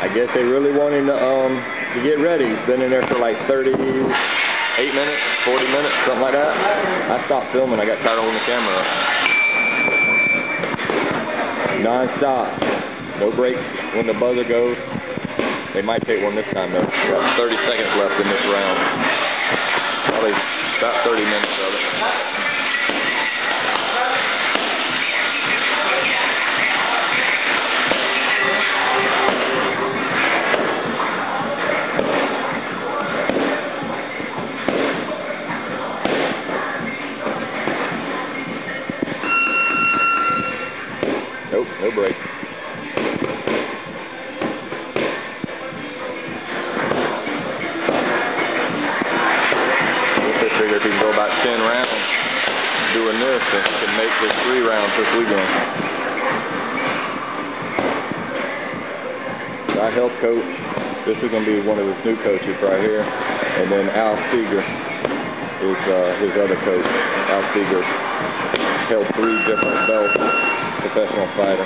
I guess they really want him to get ready. He's been in there for like 38 minutes, 40 minutes, something like that. I stopped filming. I got tired of holding the camera up. Non-stop. No breaks when the buzzer goes. They might take one this time though. Got 30 seconds left in this round. Probably about 30 minutes of it. Nope, no break. I figure if he can go about 10 rounds doing this, then he can make his 3 rounds this weekend. So I help coach. This is going to be one of his new coaches right here. And then Al Seeger is his other coach. Al Seeger held 3 different belts, professional fighter.